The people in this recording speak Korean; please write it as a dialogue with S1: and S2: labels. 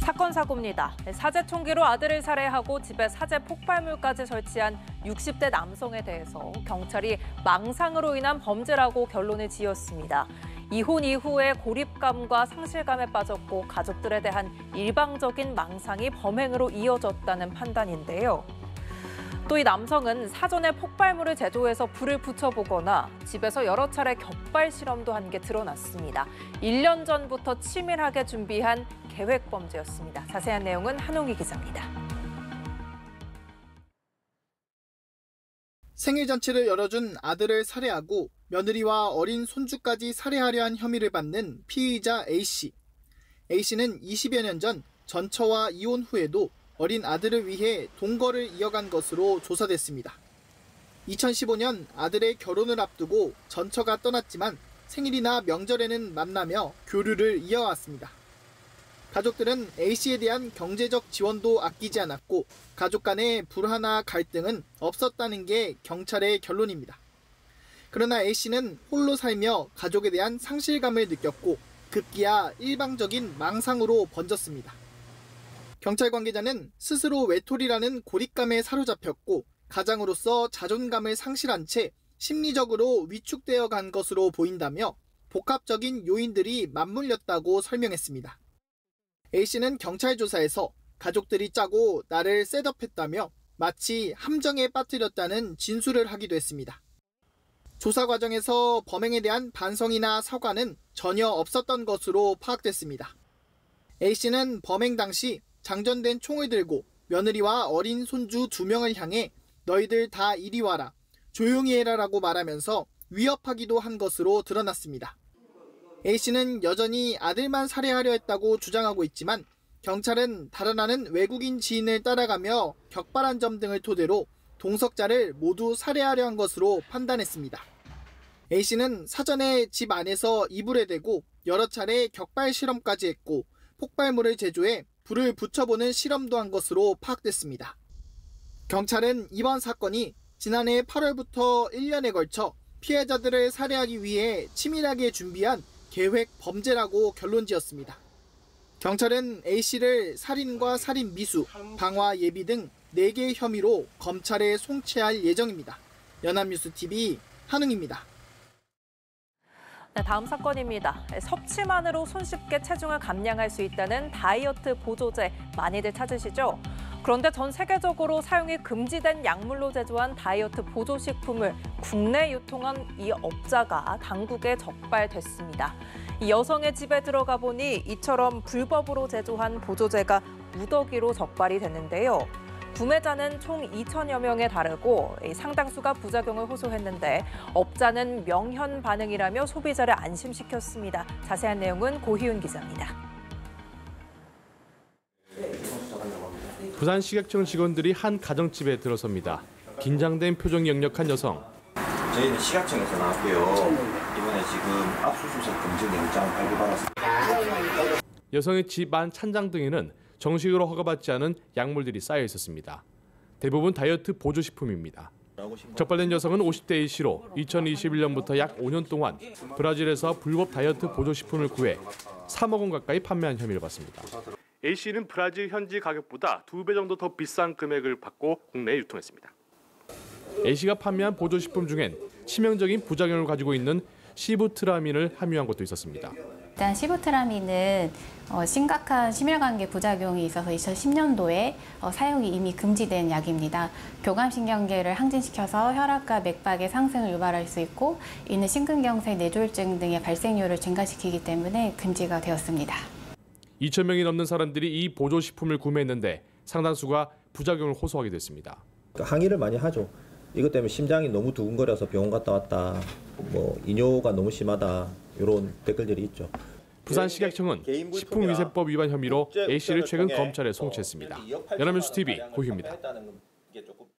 S1: 사건 사고입니다. 사제 총기로 아들을 살해하고 집에 사제 폭발물까지 설치한 60대 남성에 대해서 경찰이 망상으로 인한 범죄라고 결론을 지었습니다. 이혼 이후에 고립감과 상실감에 빠졌고 가족들에 대한 일방적인 망상이 범행으로 이어졌다는 판단인데요. 또 이 남성은 사전에 폭발물을 제조해서 불을 붙여보거나 집에서 여러 차례 격발 실험도 한 게 드러났습니다. 1년 전부터 치밀하게 준비한 계획 범죄였습니다. 자세한 내용은 한홍희 기자입니다.
S2: 생일 잔치를 열어준 아들을 살해하고 며느리와 어린 손주까지 살해하려 한 혐의를 받는 피의자 A씨. A씨는 20여 년 전 전처와 이혼 후에도 어린 아들을 위해 동거를 이어간 것으로 조사됐습니다. 2015년 아들의 결혼을 앞두고 전처가 떠났지만 생일이나 명절에는 만나며 교류를 이어왔습니다. 가족들은 A씨에 대한 경제적 지원도 아끼지 않았고 가족 간의 불화나 갈등은 없었다는 게 경찰의 결론입니다. 그러나 A씨는 홀로 살며 가족에 대한 상실감을 느꼈고 급기야 일방적인 망상으로 번졌습니다. 경찰 관계자는 스스로 외톨이라는 고립감에 사로잡혔고 가장으로서 자존감을 상실한 채 심리적으로 위축되어 간 것으로 보인다며 복합적인 요인들이 맞물렸다고 설명했습니다. A씨는 경찰 조사에서 가족들이 짜고 나를 셋업했다며 마치 함정에 빠뜨렸다는 진술을 하기도 했습니다. 조사 과정에서 범행에 대한 반성이나 사과는 전혀 없었던 것으로 파악됐습니다. A씨는 범행 당시 장전된 총을 들고 며느리와 어린 손주 2명을 향해 너희들 다 이리 와라, 조용히 해라라고 말하면서 위협하기도 한 것으로 드러났습니다. A씨는 여전히 아들만 살해하려 했다고 주장하고 있지만 경찰은 달아나는 외국인 지인을 따라가며 격발한 점 등을 토대로 동석자를 모두 살해하려 한 것으로 판단했습니다. A씨는 사전에 집 안에서 이불에 대고 여러 차례 격발 실험까지 했고 폭발물을 제조해 불을 붙여보는 실험도 한 것으로 파악됐습니다. 경찰은 이번 사건이 지난해 8월부터 1년에 걸쳐 피해자들을 살해하기 위해 치밀하게 준비한 계획 범죄라고 결론지었습니다. 경찰은 A씨를 살인과 살인 미수, 방화 예비 등 4개의 혐의로 검찰에 송치할 예정입니다. 연합뉴스TV 한웅입니다.
S1: 네, 다음 사건입니다. 섭취만으로 손쉽게 체중을 감량할 수 있다는 다이어트 보조제 많이들 찾으시죠? 그런데 전 세계적으로 사용이 금지된 약물로 제조한 다이어트 보조식품을 국내 유통한 이 업자가 당국에 적발됐습니다. 이 여성의 집에 들어가 보니 이처럼 불법으로 제조한 보조제가 무더기로 적발이 됐는데요. 구매자는 총 2천여 명에 달하고 상당수가 부작용을 호소했는데 업자는 명현 반응이라며 소비자를 안심시켰습니다. 자세한 내용은 고희훈 기자입니다.
S3: 부산식약청 직원들이 한 가정집에 들어섭니다. 긴장된 표정이 역력한 여성.
S4: 저희는 식약청에서 나왔고요. 이번에 지금 압수수색 금지 영장 발부받았습니다.
S3: 여성의 집 안 찬장 등에는 정식으로 허가받지 않은 약물들이 쌓여 있었습니다. 대부분 다이어트 보조식품입니다. 적발된 여성은 50대 A씨로 2021년부터 약 5년 동안 브라질에서 불법 다이어트 보조식품을 구해 3억 원 가까이 판매한 혐의를 받습니다. A씨는 브라질 현지 가격보다 2배 정도 더 비싼 금액을 받고 국내에 유통했습니다. A씨가 판매한 보조식품 중엔 치명적인 부작용을 가지고 있는 시부트라민을 함유한 것도 있었습니다.
S5: 일단 시부트라민은 심각한 심혈관계 부작용이 있어서 2010년도에 사용이 이미 금지된 약입니다. 교감신경계를 항진시켜서 혈압과 맥박의 상승을 유발할 수 있고 이는 심근경색 뇌졸중 등의 발생률을 증가시키기 때문에 금지가 되었습니다.
S3: 2천 명이 넘는 사람들이 이 보조식품을 구매했는데 상당수가 부작용을 호소하게 됐습니다.
S6: 항의를 많이 하죠. 이것 때문에 심장이 너무 두근거려서 병원 갔다 왔다. 이뇨가 너무 심하다. 이런 댓글들이 있죠.
S3: 부산식약청은 식품위생법 위반 혐의로 A씨를 최근 검찰에 송치했습니다. 연합뉴스TV 고희입니다.